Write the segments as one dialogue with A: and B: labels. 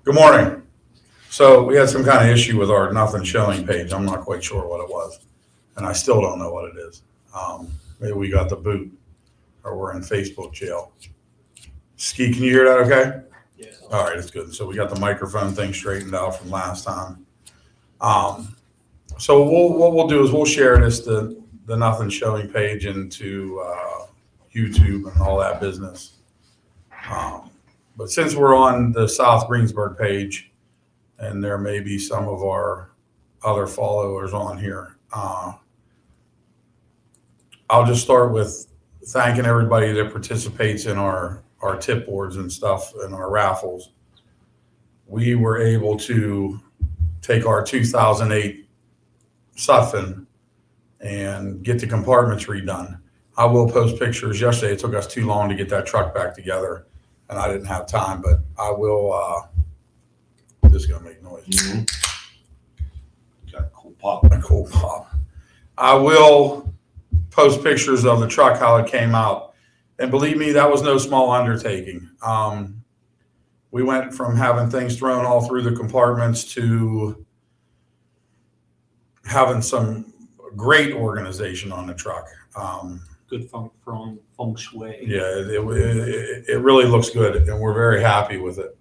A: Good morning. So we had some kind of issue with our nothing showing page. I'm not quite sure what it was, and I still don't know what it is. Maybe we got the boot, or we're in Facebook jail. Ski, can you hear that okay?
B: Yes.
A: All right, it's good. So we got the microphone thing straightened out from last time. So what we'll do is we'll share the nothing showing page into YouTube and all that business. But since we're on the South Greensburg page, and there may be some of our other followers on here, I'll just start with thanking everybody that participates in our tip boards and stuff and our raffles. We were able to take our 2008 Sutphen and get the compartments redone. I will post pictures. Yesterday it took us too long to get that truck back together, and I didn't have time, but I will. This is gonna make noise.
B: Mm-hmm. Got a cool pop.
A: A cool pop. I will post pictures of the truck, how it came out, and believe me, that was no small undertaking. We went from having things thrown all through the compartments to having some great organization on the truck.
B: Good feng shui.
A: Yeah, it really looks good, and we're very happy with it.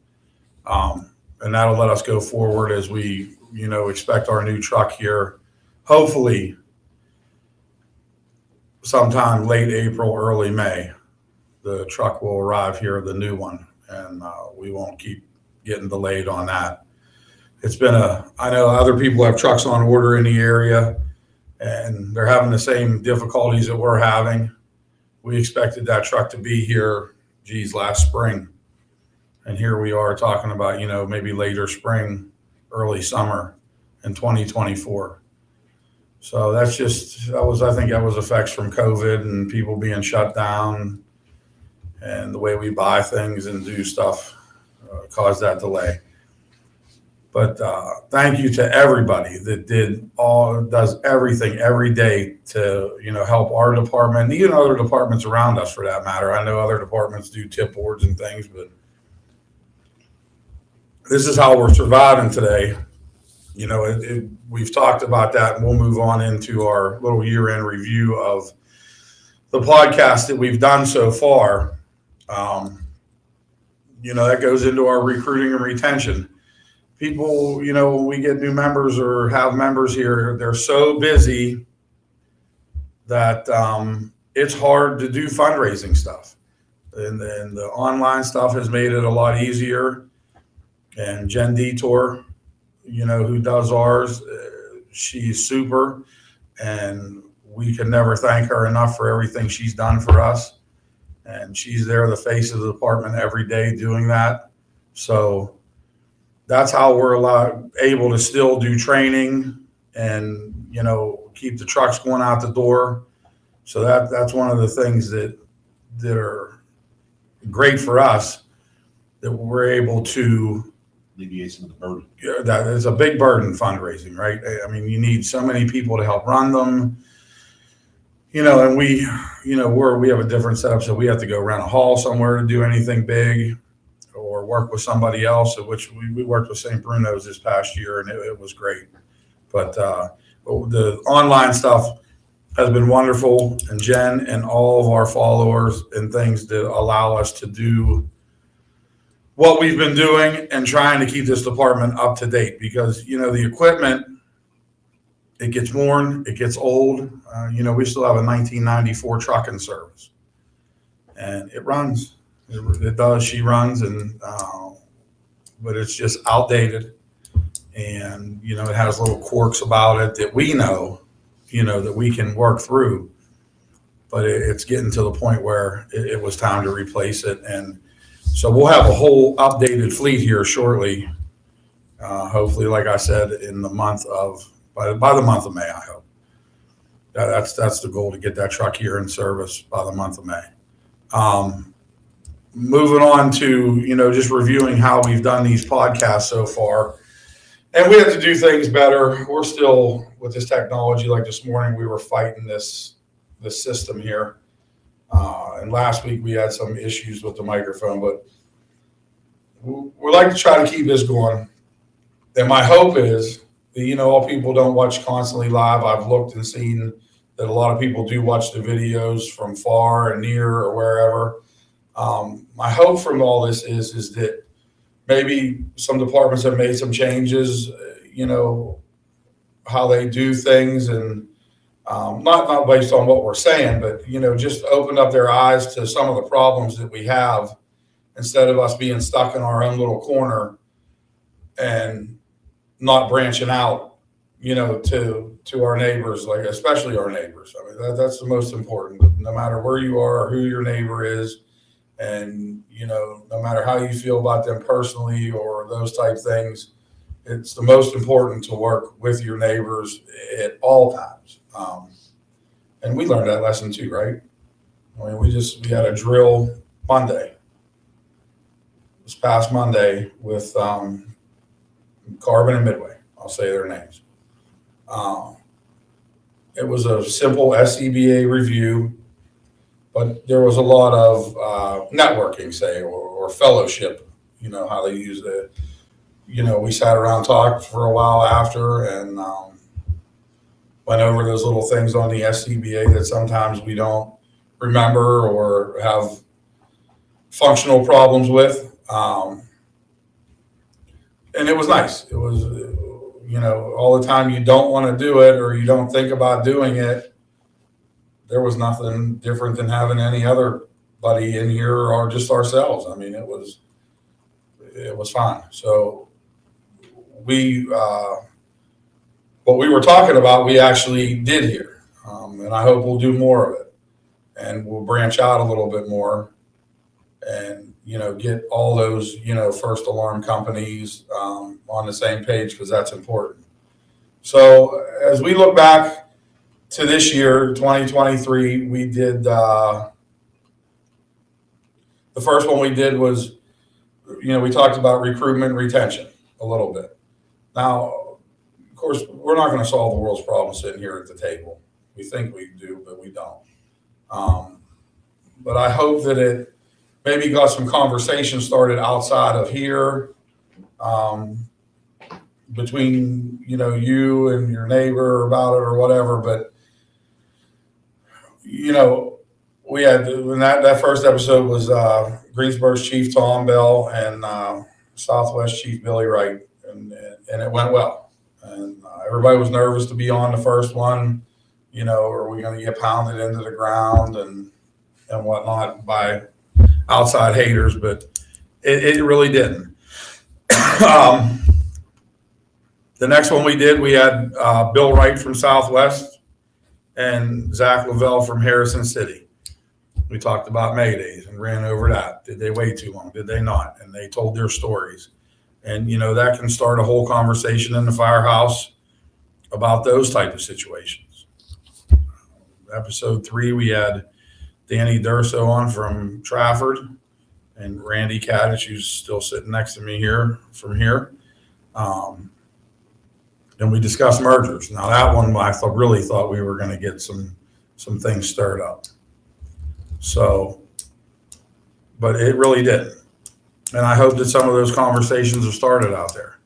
A: And that'll let us go forward as we, expect our new truck here. Hopefully, sometime late April, early May, the truck will arrive here, the new one, and we won't keep getting delayed on that. It's been I know other people have trucks on order in the area, and they're having the same difficulties that we're having. We expected that truck to be here, last spring. And here we are talking about, maybe later spring, early summer in 2024. So I think that was effects from COVID and people being shut down, and the way we buy things and do stuff caused that delay. But thank you to everybody that does everything every day to, help our department, and even other departments around us for that matter. I know other departments do tip boards and things, but this is how we're surviving today. We've talked about that, and we'll move on into our little year-end review of the podcast that we've done so far. That goes into our recruiting and retention. People, when we get new members or have members here, they're so busy that it's hard to do fundraising stuff. And then the online stuff has made it a lot easier. And Jen Detour, who does ours, she's super. And we can never thank her enough for everything she's done for us. And she's there, the face of the department every day doing that. So that's how we're able to still do training and, keep the trucks going out the door. So that's one of the things that are great for us, that we're able to
B: alleviate some of the burden.
A: Yeah, that is a big burden, fundraising, right? I mean, you need so many people to help run them, and we have a different setup. So we have to go rent a hall somewhere to do anything big, or work with somebody else, which we worked with St. Bruno's this past year, and it was great. But the online stuff has been wonderful, and Jen and all of our followers and things that allow us to do what we've been doing and trying to keep this department up to date, because, the equipment, it gets worn, it gets old. We still have a 1994 truck in service, and it runs. It does. She runs, but it's just outdated, and it has little quirks about it that we know, that we can work through. But it's getting to the point where it was time to replace it, and so we'll have a whole updated fleet here shortly. Hopefully, like I said, in the month of by the month of May, I hope. That's the goal, to get that truck here in service by the month of May. Moving on to, just reviewing how we've done these podcasts so far. And we have to do things better. We're still, with this technology, like this morning, we were fighting this system here. And last week we had some issues with the microphone, but we like to try to keep this going. And my hope is that, all people don't watch constantly live. I've looked and seen that a lot of people do watch the videos from far and near or wherever. My hope from all this is that maybe some departments have made some changes, how they do things, and not based on what we're saying, but just opened up their eyes to some of the problems that we have, instead of us being stuck in our own little corner and not branching out, to our neighbors, like especially our neighbors. I mean, that's the most important. No matter where you are or who your neighbor is, and no matter how you feel about them personally or those type things, it's the most important to work with your neighbors at all times. And we learned that lesson too, right? I mean, we had a drill Monday, this past Monday, with Carbon and Midway. I'll say their names. It was a simple SCBA review, but there was a lot of networking, say, or fellowship, how they use it. We sat around, talked for a while after, and went over those little things on the SCBA that sometimes we don't remember or have functional problems with. And it was nice. It was, all the time you don't want to do it or you don't think about doing it. There was nothing different than having any other buddy in here or just ourselves. I mean, it was fine. So what we were talking about, we actually did here. And I hope we'll do more of it, and we'll branch out a little bit more and, get all those, first alarm companies on the same page, because that's important. So as we look back to this year, 2023, we did, the first one we did was, we talked about recruitment and retention a little bit. Now, of course, we're not going to solve the world's problems sitting here at the table. We think we do, but we don't. But I hope that it maybe got some conversation started outside of here, between, you and your neighbor about it or whatever. But, we had, when that first episode was Greensburg's Chief Tom Bell and Southwest Chief Billy Wright, and it went well. And everybody was nervous to be on the first one. Are we going to get pounded into the ground and whatnot by outside haters? But it really didn't. The next one we did, we had Bill Wright from Southwest and Zach Lavelle from Harrison City. We talked about Maydays and ran over that. Did they wait too long? Did they not? And they told their stories. And, that can start a whole conversation in the firehouse about those type of situations. Episode 3, we had Danny Durso on from Trafford and Randy Kadich, who's still sitting next to me here from here. And we discussed mergers. Now that one, I really thought we were going to get some things stirred up. So, but it really didn't. And I hope that some of those conversations have started out there.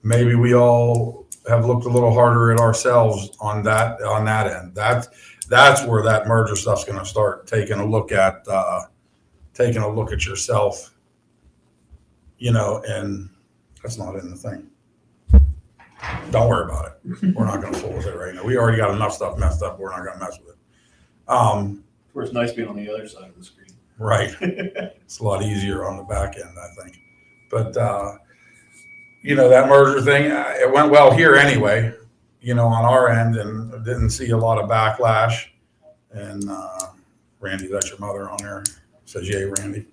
A: Maybe we all have looked a little harder at ourselves on that end. That's where that merger stuff's going to start, taking a look at yourself, and that's not in the thing. Don't worry about it. We're not going to fool with it right now. We already got enough stuff messed up. We're not going to mess with it.
B: Where it's nice being on the other side of the screen.
A: Right. It's a lot easier on the back end, I think. But, that merger thing, it went well here anyway, on our end, and didn't see a lot of backlash. And Randy, that's your mother on there. Says, yay, Randy.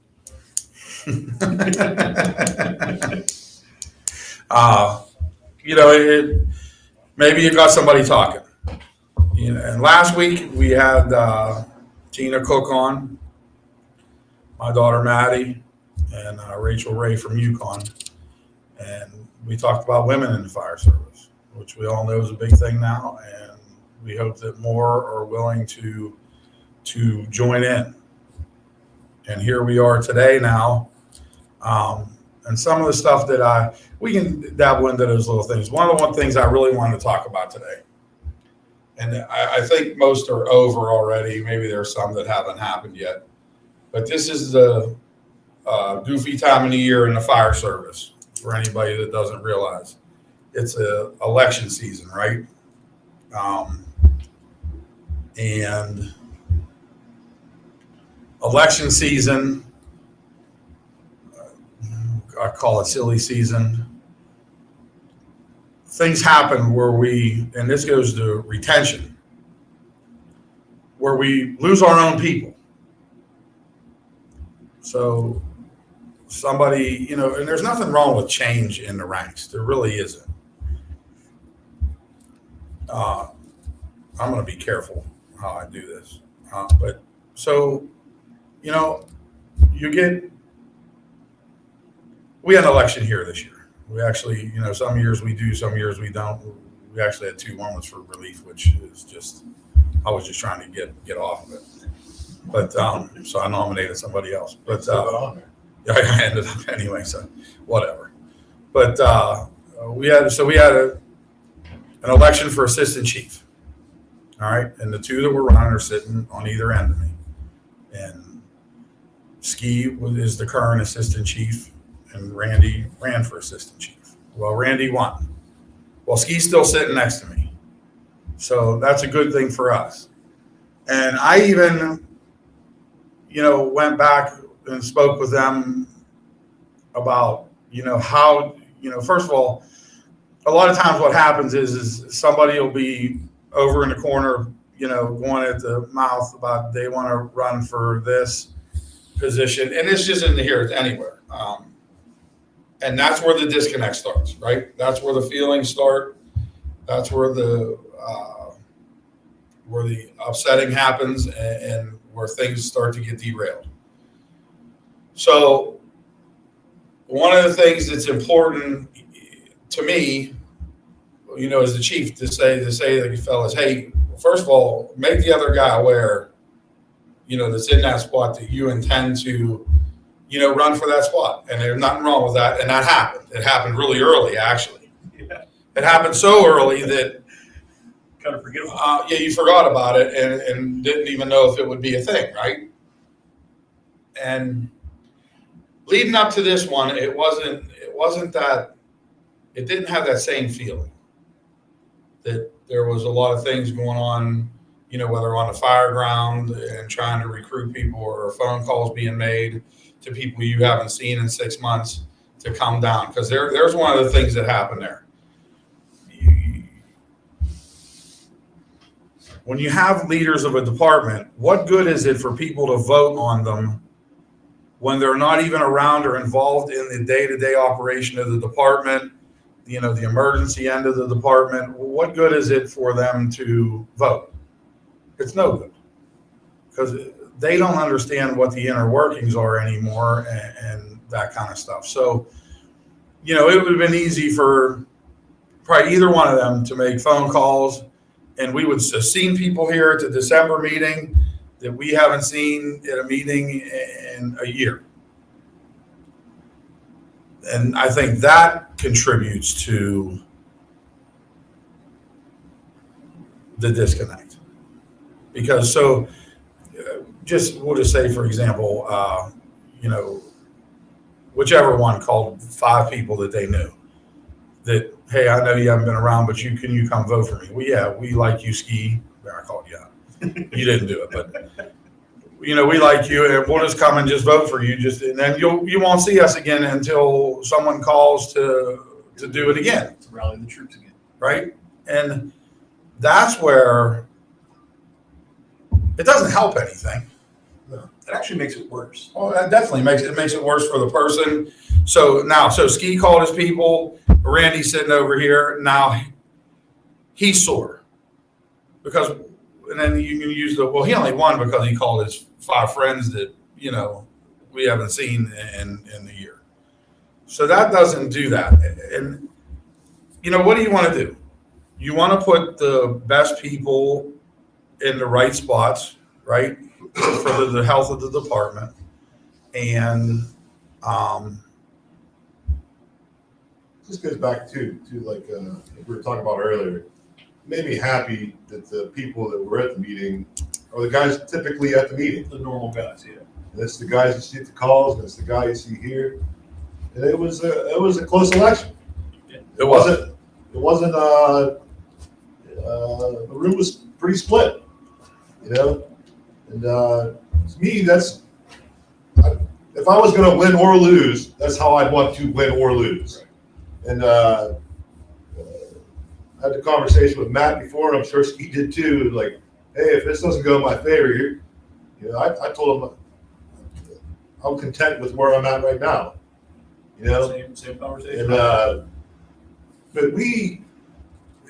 A: Maybe you got somebody talking. And last week we had Gina Cook on, my daughter Maddie, and Rachel Ray from Yukon, and we talked about women in the fire service, which we all know is a big thing now, and we hope that more are willing to join in. And here we are today now, and And some of the stuff that we can dabble into those little things. One of the things I really wanted to talk about today, and I think most are over already. Maybe there's some that haven't happened yet. But this is the goofy time of the year in the fire service for anybody that doesn't realize. It's a election season, right? And election season, I call it silly season. Things happen where and this goes to retention, where we lose our own people. So somebody, and there's nothing wrong with change in the ranks. There really isn't. I'm going to be careful how I do this. But so, we had an election here this year. We actually, some years we do, some years we don't. We actually had two. One was for relief, which is just, I was just trying to get off of it. But so I nominated somebody else. But I ended up anyway, so whatever. But we had an election for assistant chief. All right, and the two that were running are sitting on either end of me. And Ski is the current assistant chief, and Randy ran for assistant chief. Well, Randy won. Well, Ski's still sitting next to me. So that's a good thing for us. And I even, went back and spoke with them about, how, first of all, a lot of times what happens is somebody will be over in the corner, going at the mouth about they want to run for this position. And it's just in here, it's anywhere. And that's where the disconnect starts, right? That's where the feelings start. That's where the upsetting happens and where things start to get derailed. So one of the things that's important to me, as the chief, to say to the fellas, hey, first of all, make the other guy aware, that's in that spot that you intend to, run for that spot. And there's nothing wrong with that. And that happened. It happened really early, actually.
B: Yeah.
A: It happened so early that
B: kind of forget about
A: you forgot about it and didn't even know if it would be a thing, right? And leading up to this one, it wasn't that, it didn't have that same feeling that there was a lot of things going on, whether on the fire ground and trying to recruit people or phone calls being made to people you haven't seen in 6 months to come down. Because there's one of the things that happened there. When you have leaders of a department, what good is it for people to vote on them when they're not even around or involved in the day-to-day operation of the department, the emergency end of the department? What good is it for them to vote? It's no good, because they don't understand what the inner workings are anymore and that kind of stuff. So, it would have been easy for probably either one of them to make phone calls, and we would have seen people here at the December meeting that we haven't seen at a meeting in a year. And I think that contributes to the disconnect. Because we'll just say, for example, whichever one called 5 people that they knew that, hey, I know you haven't been around, but can you come vote for me? Well, yeah, we like you, Ski. I called you out. You didn't do it, but we like you, and we'll just come and just vote for you. And then you won't see us again until someone calls to do it again.
B: to rally the troops again.
A: Right? And that's where it doesn't help anything.
B: No, it actually makes it worse.
A: Well, that definitely makes it worse for the person. So Ski called his people. Randy's sitting over here. Now he's sore because, and then you can use he only won because he called his 5 friends that, we haven't seen in the year. So that doesn't do that. And, what do you want to do? You want to put the best people in the right spots, right? For the health of the department. And,
C: This goes back to like we were talking about earlier. It made me happy that the people that were at the meeting are the guys typically at the meeting.
B: The normal guys, yeah.
C: And it's the guys you see at the calls, and it's the guy you see here. And it was a close election.
A: It wasn't.
C: It wasn't. The room was pretty split, you know. And to me, that's if I was going to win or lose, that's how I'd want to win or lose. And I had the conversation with Matt before, and I'm sure he did too. Like, hey, if this doesn't go in my favor, you know, I told him I'm content with where I'm at right now. You know,
B: Same conversation.
C: and but we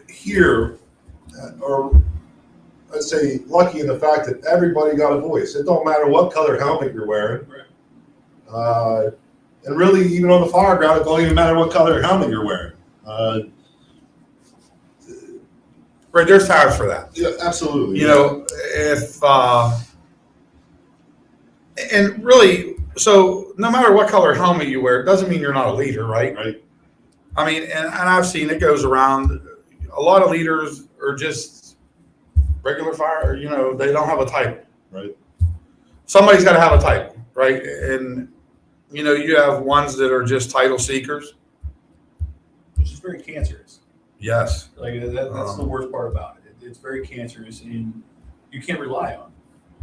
C: here are, I'd say, lucky in the fact that everybody got a voice. It don't matter what color helmet you're wearing.
B: Right.
C: And really, even on the fire ground, it don't even matter what color helmet you're wearing.
A: Right, there's times for that.
C: Yeah, absolutely.
A: You know, if and really, so no matter what color helmet you wear, it doesn't mean you're not a leader, right?
C: Right.
A: I mean, and I've seen it goes around. A lot of leaders are just regular fire. You know, they don't have a title.
C: Right.
A: Somebody's got to have a title, right? And you know, you have ones that are just title seekers.
B: Which is very cancerous.
A: Yes.
B: Like that's the worst part about it. It's very cancerous, and you can't rely on.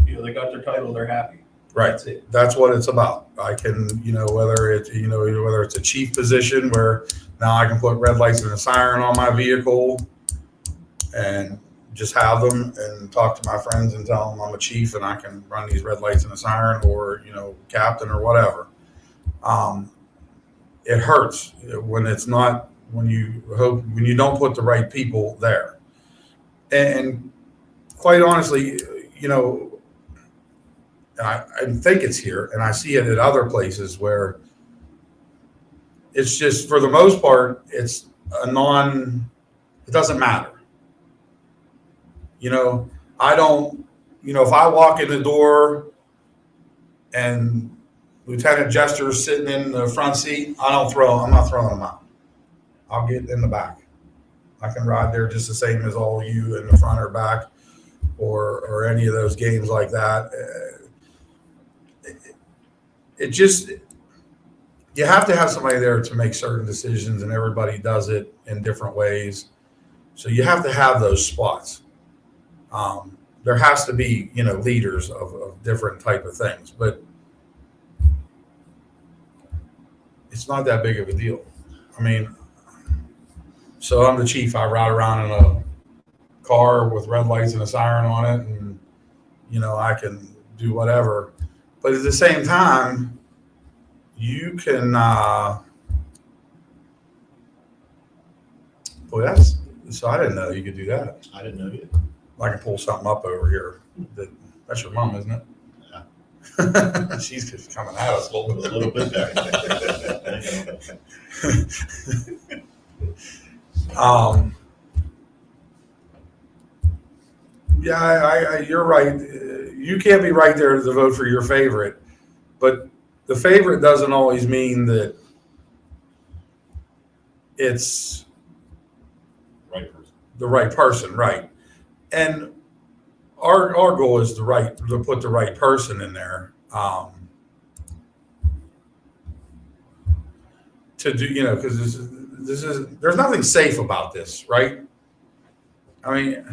B: You know, they got their title, they're happy.
A: Right.
B: That's it.
A: That's what it's about. I can, you know, whether it's a chief position where now I can put red lights and a siren on my vehicle and just have them and talk to my friends and tell them I'm a chief and I can run these red lights and a siren, or, you know, captain or whatever. It hurts when it's not, when you don't put the right people there. And quite honestly, you know, I think it's here, and I see it at other places where it's just, for the most part, it's it doesn't matter. You know, if I walk in the door and Lieutenant Jester's sitting in the front seat, I'm not throwing him out. I'll get in the back. I can ride there just the same as all you in the front or back, or any of those games like that. It just, you have to have somebody there to make certain decisions, and everybody does it in different ways. So you have to have those spots. There has to be, you know, leaders of different type of things, but it's not that big of a deal. I mean, so I'm the chief. I ride around in a car with red lights and a siren on it, and, you know, I can do whatever. But at the same time, you can, so I didn't know you could do that.
C: I didn't know you.
A: I can pull something up over here. That's your mom, isn't it?
C: Yeah.
A: She's just coming at us a little bit.
C: A little bit there.
A: Yeah, you're right. You can't be right there to vote for your favorite, but the favorite doesn't always mean that it's
C: Right person.
A: the right person, right? And our goal is to put the right person in there. To do, you know, because this is there's nothing safe about this, right? I mean,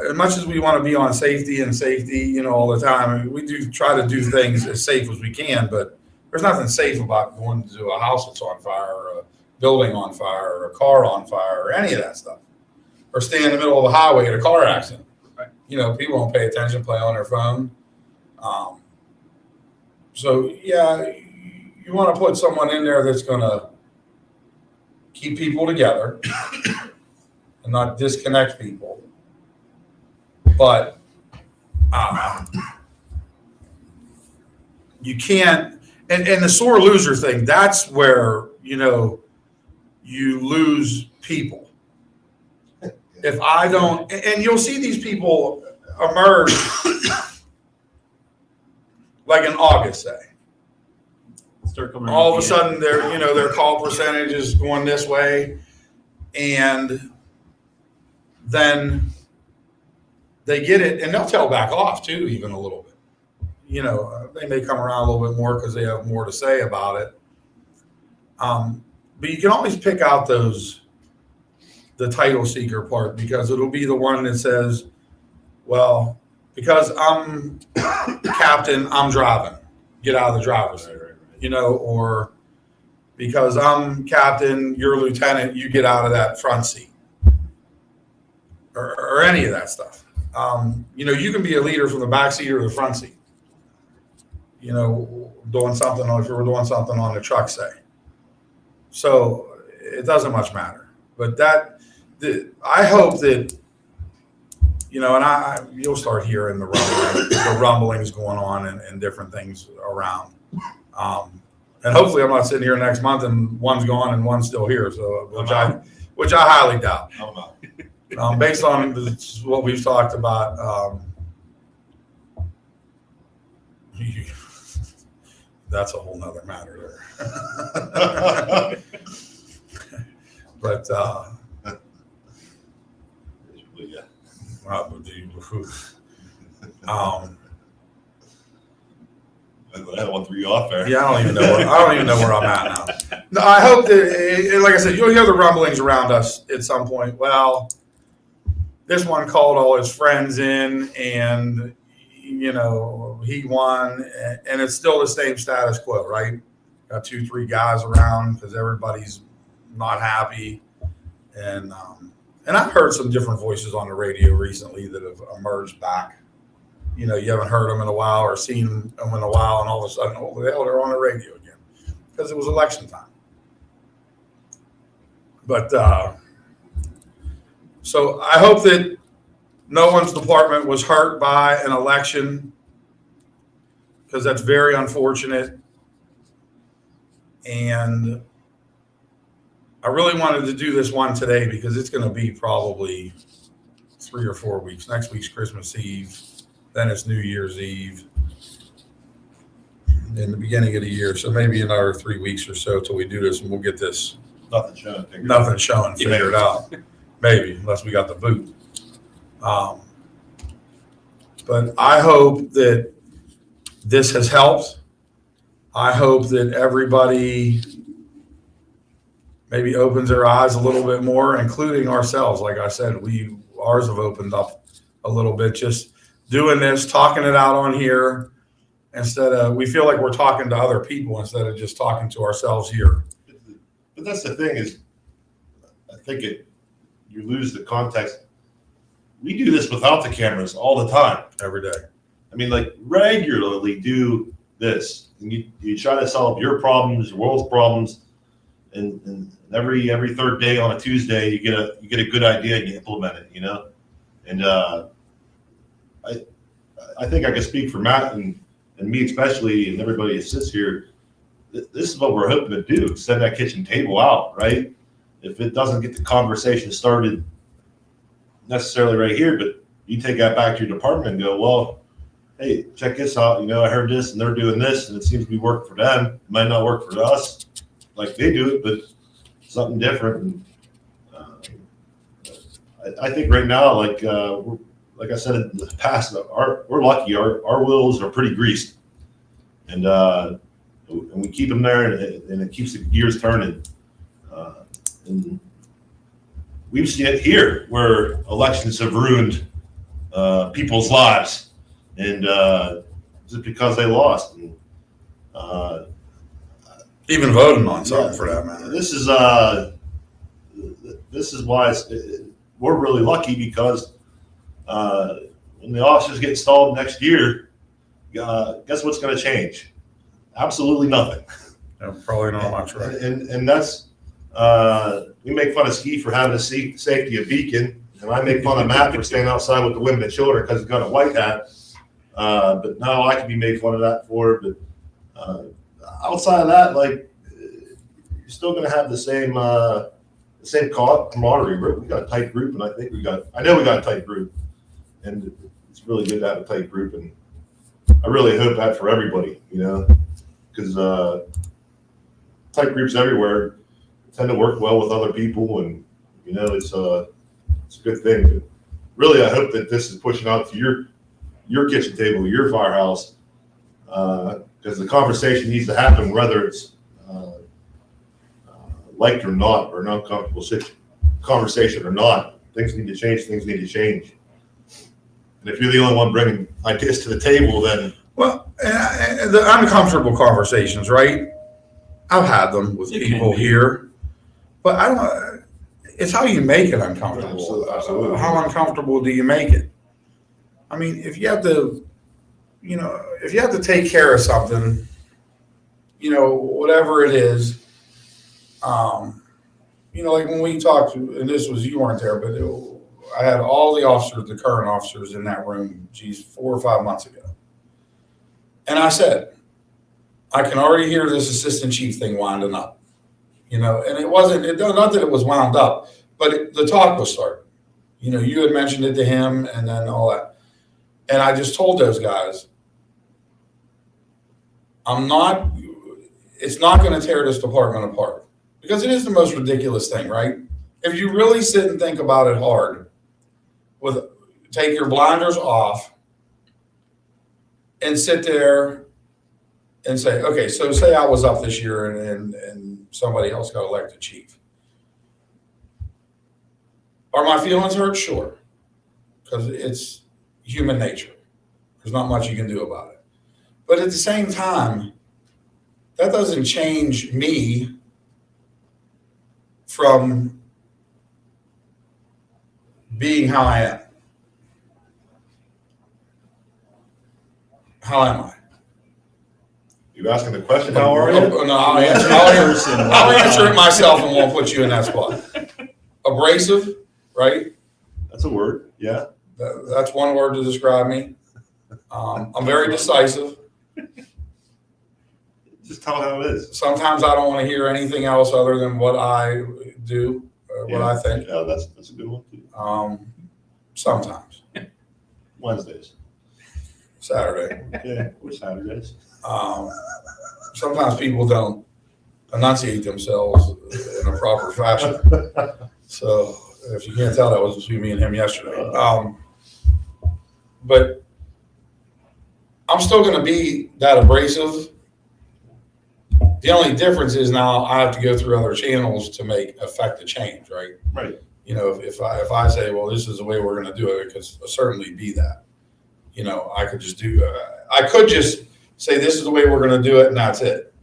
A: as much as we want to be on safety, you know, all the time, I mean, we do try to do things as safe as we can, but there's nothing safe about going to a house that's on fire, or a building on fire, or a car on fire, or any of that stuff, or stay in the middle of the highway at a car accident.
B: Right.
A: You know, people don't pay attention, play on their phone. So yeah, you want to put someone in there that's going to keep people together and not disconnect people. But you can't, and the sore loser thing, that's where, you know, you lose people. If I don't, and you'll see these people emerge like in August, say.
B: Start coming
A: all
B: around
A: of a
B: the end.
A: sudden their call percentage is going this way, and then they get it and they'll tail back off too, even a little bit. They may come around a little bit more because they have more to say about it. But you can always pick out the title seeker part, because it'll be the one that says, well, because I'm captain, I'm driving, get out of the driver's seat. Or because I'm captain, you're lieutenant, you get out of that front seat, or any of that stuff. You can be a leader from the back seat or the front seat, doing something, if you were doing something on the truck, say. So it doesn't much matter. But I hope that, and you'll start hearing the rumblings going on and different things around. And hopefully I'm not sitting here next month and one's gone and one's still here. So, which I highly doubt. Based on what we've talked about, that's a whole nother matter there. But,
C: I don't want to throw you off there.
A: yeah, I don't even know where I'm at now. No, I hope that, like I said, you'll hear the rumblings around us at some point. Well, this one called all his friends in, and he won, and it's still the same status quo, right? Got 2-3 guys around because everybody's not happy, and I've heard some different voices on the radio recently that have emerged back. You haven't heard them in a while or seen them in a while, and all of a sudden, oh, the hell, they're on the radio again because it was election time. But so I hope that no one's department was hurt by an election, because that's very unfortunate. And I really wanted to do this one today because it's going to be probably 3 or 4 weeks. Next week's Christmas Eve. Then it's New Year's Eve in the beginning of the year. So maybe another 3 weeks or so till we do this, and we'll get this
C: Nothing showing.
A: figured out. Maybe, unless we got the boot. But I hope that this has helped. I hope that everybody maybe opens their eyes a little bit more, including ourselves. Like I said, ours have opened up a little bit. Just doing this, talking it out on here, we feel like we're talking to other people instead of just talking to ourselves here.
C: But that's the thing is, I think you lose the context. We do this without the cameras all the time.
A: Every day.
C: I mean, like, regularly do this. And you try to solve your problems, the world's problems, and every third day on a Tuesday you get a good idea and you implement it, And I think I can speak for Matt and me especially, and everybody that sits here. This is what we're hoping to do: send that kitchen table out, right? If it doesn't get the conversation started necessarily right here, but you take that back to your department and go, well, hey, check this out. I heard this and they're doing this, and it seems to be working for them. It might not work for us like they do it, but something different. And I think right now, like I said in the past, we're lucky. Our wheels are pretty greased, and we keep them there, and it keeps the gears turning. And we've seen it here where elections have ruined people's lives, and just because they lost. And,
A: even voting on something for that matter.
C: This is why we're really lucky, because when the officers get installed next year, guess what's going to change? Absolutely nothing.
A: Yeah, probably not much, right?
C: And that's we make fun of Ski for having a safety of Beacon, and I make fun of Matt for staying outside with the women and children because he's got a white hat. But now I can be made fun of that for. But outside of that, like, you're still going to have the same camaraderie. We got a tight group, and I know we got a tight group, and it's really good to have a tight group, and I really hope that for everybody, because type groups everywhere tend to work well with other people, and it's a good thing. But really, I hope that this is pushing out to your kitchen table, your firehouse, because the conversation needs to happen, whether it's liked or not, or an uncomfortable conversation or not. Things need to change. Things need to change. And if you're the only one bringing ideas to the table, then
A: Well, the uncomfortable conversations, right? I've had them with
B: You can
A: people
B: be.
A: here, but I don't. It's how you make it uncomfortable.
C: Absolutely.
A: How uncomfortable do you make it? I mean, if you have to, if you have to take care of something, whatever it is, like when we talked, and this was, you weren't there, but I had all the officers, the current officers in that room, 4 or 5 months ago. And I said, I can already hear this assistant chief thing winding up, and it wasn't, not that it was wound up, but the talk was starting. You had mentioned it to him and then all that. And I just told those guys, it's not going to tear this department apart, because it is the most ridiculous thing, right? If you really sit and think about it hard, take your blinders off and sit there and say, okay, so say I was up this year and somebody else got elected chief. Are my feelings hurt? Sure. Because it's human nature. There's not much you can do about it. But at the same time, that doesn't change me from being how I am. How am I?
C: you asking the question, how are you?
A: No, I'll answer it myself and won't put you in that spot. Abrasive, right?
C: That's a word. Yeah.
A: That's one word to describe me. I'm very decisive.
C: Just tell how it is.
A: Sometimes I don't want to hear anything else other than what I do, what I think.
C: Yeah, that's a good one too.
A: Sometimes.
C: Wednesdays.
A: Saturday.
C: Yeah, or Saturdays.
A: Sometimes people don't enunciate themselves in a proper fashion. So if you can't tell, that was between me and him yesterday. But I'm still going to be that abrasive. The only difference is now I have to go through other channels to affect the change, right?
C: Right.
A: If I say, well, this is the way we're going to do it, it could certainly be that. I could just say this is the way we're going to do it, and that's it.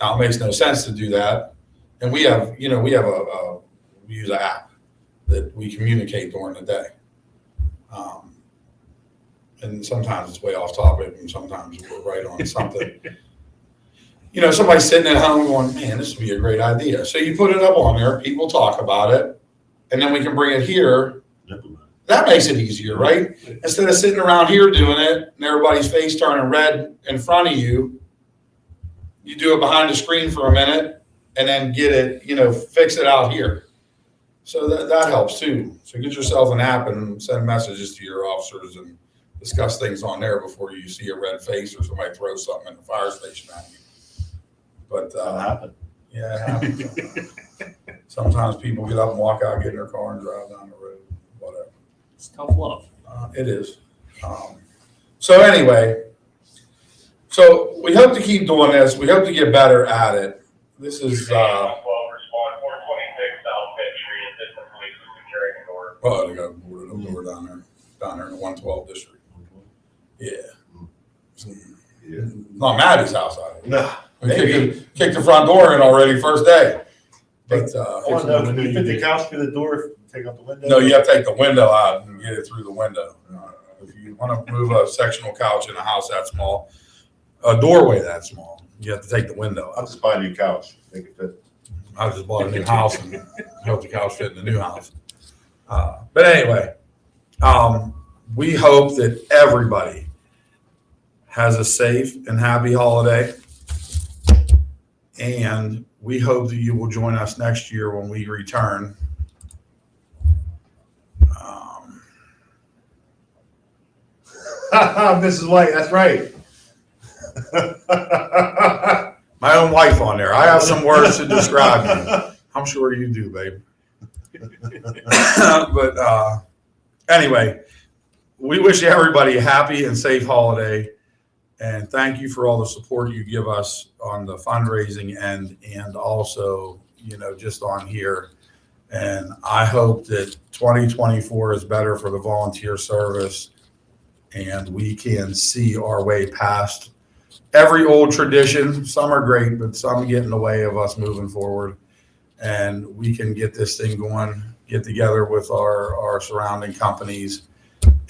A: Now it makes no sense to do that, and we use an app that we communicate during the day, and sometimes it's way off topic, and sometimes we're right on something. Somebody's sitting at home going, man, this would be a great idea. So you put it up on there, people talk about it, and then we can bring it here. That makes it easier, right? Instead of sitting around here doing it and everybody's face turning red in front of you, you do it behind the screen for a minute and then get it, fix it out here. So that helps too. So get yourself an app and send messages to your officers and discuss things on there before you see a red face or somebody throws something in the fire station at you. But
C: That happened.
A: yeah, it happens. Sometimes people get up and walk out, get in their car and drive down the road, whatever.
B: It's tough love.
A: It is. So anyway, so we hope to keep doing this. We hope to get better at it. This is,
D: respond 426 South Fifth Street, assistant police securing the door.
A: oh, they got a door down there in the 112 district. Yeah.
C: Yeah.
A: Not Maddie's house out here.
C: Nah.
A: Kicked the front door in already first day. But,
C: Oh, no, can you fit the couch through the door, take out the window?
A: no, you have to take the window out and get it through the window. If you want to move a sectional couch in a house that small, a doorway that small, you have to take the window
C: I'll
A: out.
C: just buy a new couch, make it fit.
A: I just bought a new house and hope the couch fit in the new house. But anyway, we hope that everybody has a safe and happy holiday. And we hope that you will join us next year when we return.
C: Mrs. White, that's right.
A: My own wife on there. I have some words to describe you. I'm sure you do, babe. But anyway, we wish everybody a happy and safe holiday. And thank you for all the support you give us on the fundraising end and also, just on here. And I hope that 2024 is better for the volunteer service and we can see our way past every old tradition. Some are great, but some get in the way of us moving forward. And we can get this thing going, get together with our surrounding companies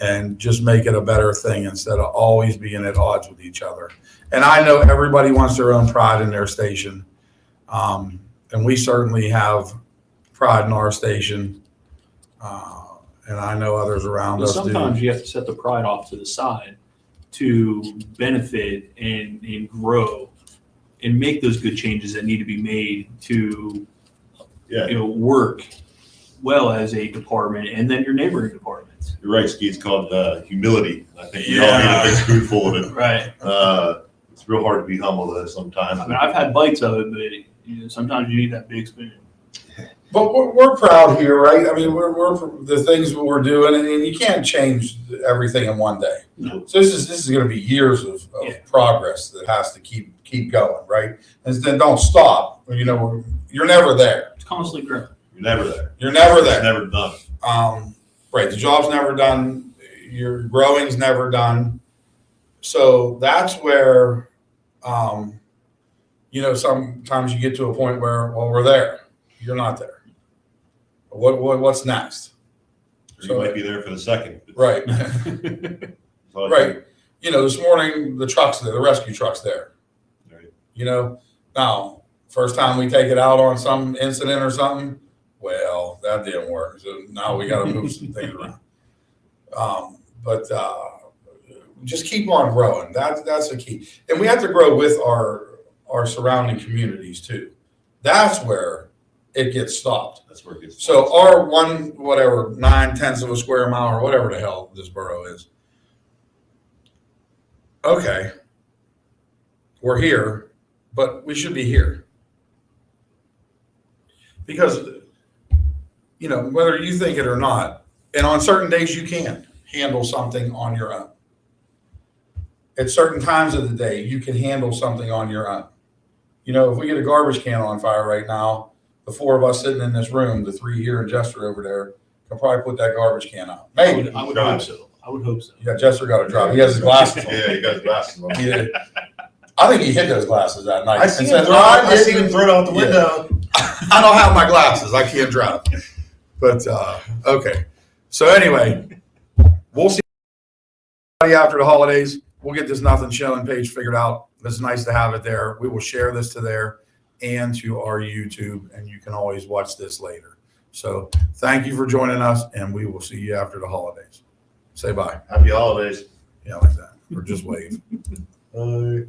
A: and just make it a better thing instead of always being at odds with each other. And I know everybody wants their own pride in their station. And we certainly have pride in our station. And I know others around
B: But
A: us do.
B: sometimes you have to set the pride off to the side to benefit and grow and make those good changes that need to be made to
C: Yeah,
B: work well as a department and then your neighboring departments.
C: you're right, Ski. It's called humility. I think we all need a big spoonful of it.
B: Right.
C: It's real hard to be humble though sometimes.
B: I mean, I've had bites of it, but sometimes you need that big spoon.
A: But we're proud here, right? I mean, we're the things that we're doing, and you can't change everything in one day.
B: No.
A: So this is going to be years of
B: Yeah.
A: progress that has to keep going, right? And then don't stop. You're never there.
B: It's constantly growing.
C: You're never there.
A: You're never
C: It's
A: there.
C: never done.
A: Right. The job's never done. Your growing's never done. So that's where, sometimes you get to a point where, well, we're there. You're not there. What's next?
C: Or you might be there for the second.
A: Right.
C: So,
A: Right. This morning, the truck's there, the rescue truck's there.
C: Right.
A: Now, first time we take it out on some incident or something, well, that didn't work. So now we got to move some things around. But just keep on growing. That's the key. And we have to grow with our surrounding communities too. That's where it gets stopped.
C: That's where it gets.
A: So our 9/10 of a square mile or whatever the hell this borough is. Okay. We're here, but we should be here. Because, whether you think it or not, and on certain days you can handle something on your own. At certain times of the day, you can handle something on your own. If we get a garbage can on fire right now, the four of us sitting in this room, the three here and Jester over there, can probably put that garbage can out. Maybe.
B: I would hope so. I would hope so.
A: Yeah, Jester got a drop. He has his glasses on.
C: Yeah, you got his glasses on.
A: He did. I think he hid those glasses that night.
C: I seen
A: and
C: him
A: said,
C: throw
A: "I
C: I seen him
A: didn't-
C: throw it out the
A: Yeah.
C: window.
A: I don't have my glasses. I can't drive." But okay. So anyway, we'll see you after the holidays. We'll get this nothing showing page figured out. It's nice to have it there. We will share this to there and to our YouTube, and you can always watch this later. So thank you for joining us, and we will see you after the holidays. Say bye.
C: Happy holidays.
A: Yeah, like that. Or just wave.
C: Bye.